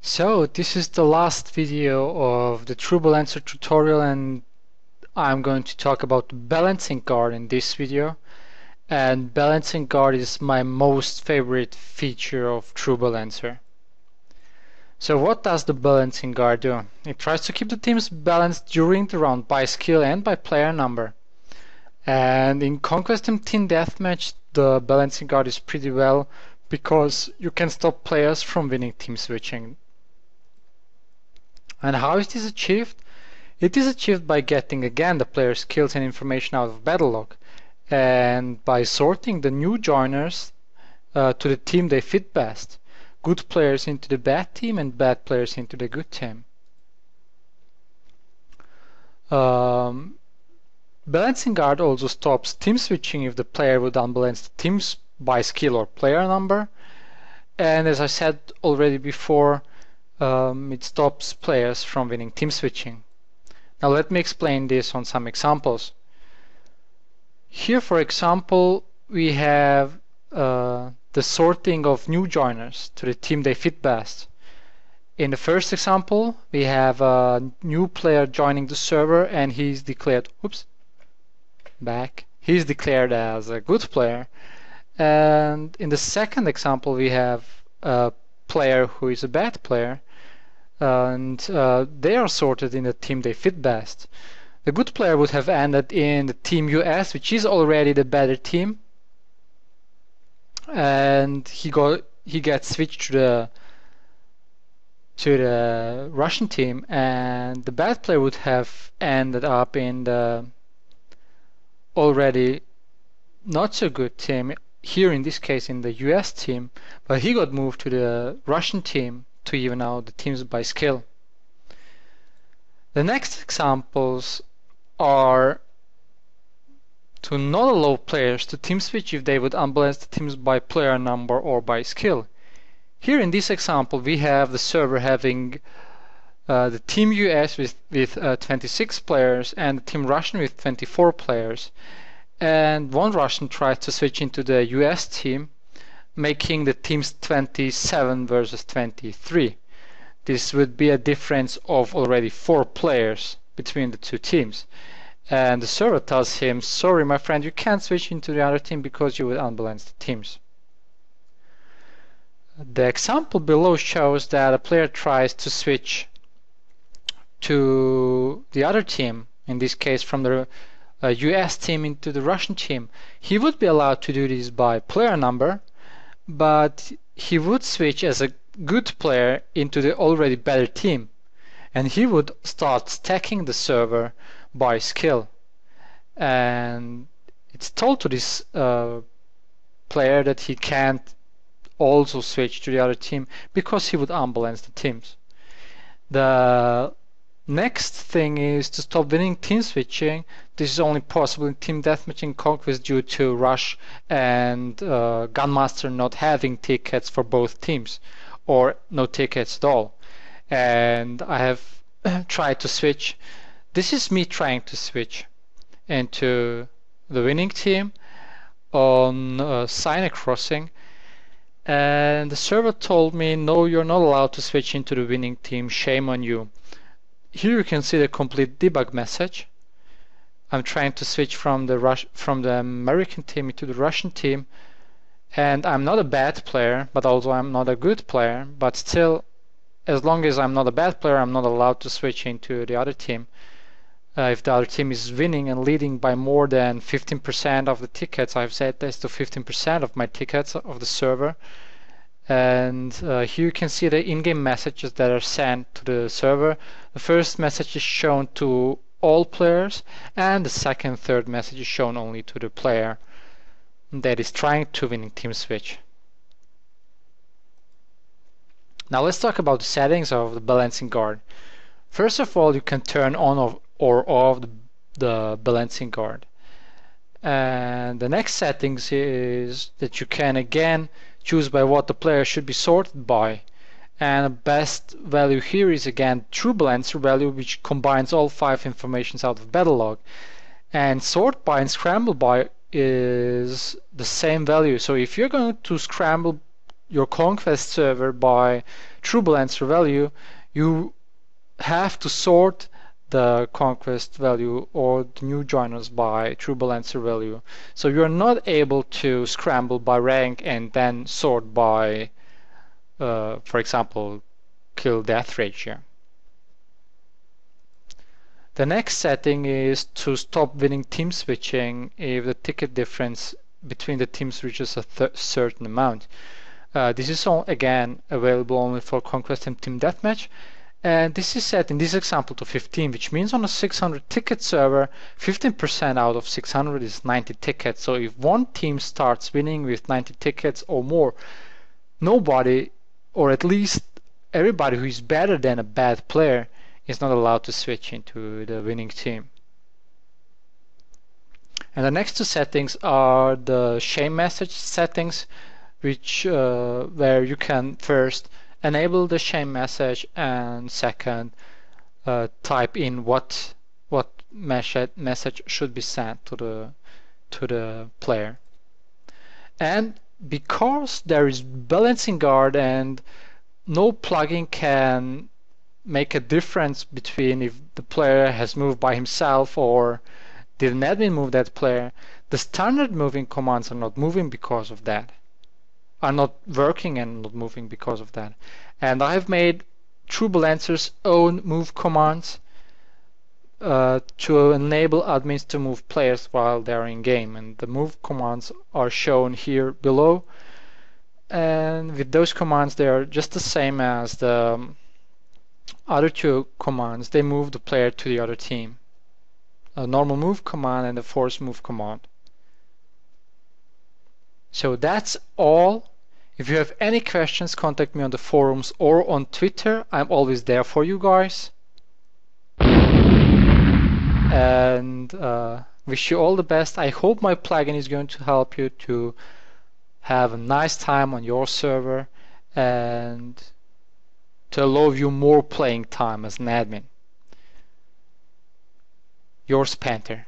So this is the last video of the TrueBalancer tutorial, and I'm going to talk about BalancingGuard in this video. And BalancingGuard is my most favorite feature of TrueBalancer. So what does the BalancingGuard do? It tries to keep the teams balanced during the round by skill and by player number. And in Conquest and Team Deathmatch, the BalancingGuard is pretty well because you can stop players from winning team switching. And how is this achieved? It is achieved by getting again the player's skills and information out of battle log, and by sorting the new joiners to the team they fit best. Good players into the bad team and bad players into the good team. BalancingGuard also stops team switching if the player would unbalance the teams by skill or player number. And as I said already before, it stops players from winning team switching. Now let me explain this on some examples. Here, for example, we have the sorting of new joiners to the team they fit best. In the first example, we have a new player joining the server and he's declared, he's declared as a good player. And in the second example, we have a player who is a bad player, and they are sorted in the team they fit best. The good player would have ended in the team US, which is already the better team, and he gets switched to the Russian team, and the bad player would have ended up in the already not so good team, here in this case in the US team, but he got moved to the Russian team to even out the teams by skill. The next examples are to not allow players to team switch if they would unbalance the teams by player number or by skill. Here in this example we have the server having the team US with 26 players and the team Russian with 24 players, and one Russian tried to switch into the US team, making the teams 27 versus 23. This would be a difference of already 4 players between the two teams. And the server tells him, sorry my friend, you can't switch into the other team because you will unbalance the teams. The example below shows that a player tries to switch to the other team, in this case from the US team into the Russian team. He would be allowed to do this by player number, but he would switch as a good player into the already better team, and he would start stacking the server by skill. And it's told to this player that he can't also switch to the other team because he would unbalance the teams. The next thing is to stop winning team switching. This is only possible in team deathmatch and conquest due to Rush and Gunmaster not having tickets for both teams, or no tickets at all. And I have tried to switch. This is me trying to switch into the winning team on Sinai Crossing, and the server told me, no, you're not allowed to switch into the winning team, shame on you. Here you can see the complete debug message. I'm trying to switch from the American team into the Russian team, and I'm not a bad player, but also I'm not a good player. But still, as long as I'm not a bad player, I'm not allowed to switch into the other team. If the other team is winning and leading by more than 15% of the tickets, I've set this to 15% of my tickets of the server. And here you can see the in-game messages that are sent to the server. The first message is shown to all players, and the second, third message is shown only to the player that is trying to win in team switch. Now let's talk about the settings of the BalancingGuard. First of all, you can turn on or off the BalancingGuard. And the next settings is that you can again choose by what the player should be sorted by. And the best value here is again TrueBalancer value, which combines all 5 informations out of battle log. And sort by and scramble by is the same value. So if you're going to scramble your conquest server by TrueBalancer value, you have to sort the conquest value or the new joiners by TrueBalancer value. So you're not able to scramble by rank and then sort by, for example, kill-death ratio. The next setting is to stop winning team switching if the ticket difference between the teams reaches a certain amount. This is again available only for Conquest and Team Deathmatch, and this is set in this example to 15, which means on a 600 ticket server, 15% out of 600 is 90 tickets. So if one team starts winning with 90 tickets or more, nobody, or at least everybody who is better than a bad player, is not allowed to switch into the winning team. And the next two settings are the shame message settings, which where you can first enable the shame message and second type in what message should be sent to the player. And because there is BalancingGuard and no plugin can make a difference between if the player has moved by himself or did an admin move that player, the standard moving commands are not moving because of that, are not working and not moving because of that. And I have made TrueBalancer's own move commands to enable admins to move players while they're in game, and the move commands are shown here below. And with those commands, they are just the same as the other two commands. They move the player to the other team. A normal move command and a force move command. So that's all. If you have any questions, contact me on the forums or on Twitter. I'm always there for you guys. And wish you all the best. I hope my plugin is going to help you to have a nice time on your server and to allow you more playing time as an admin. Yours, Panther.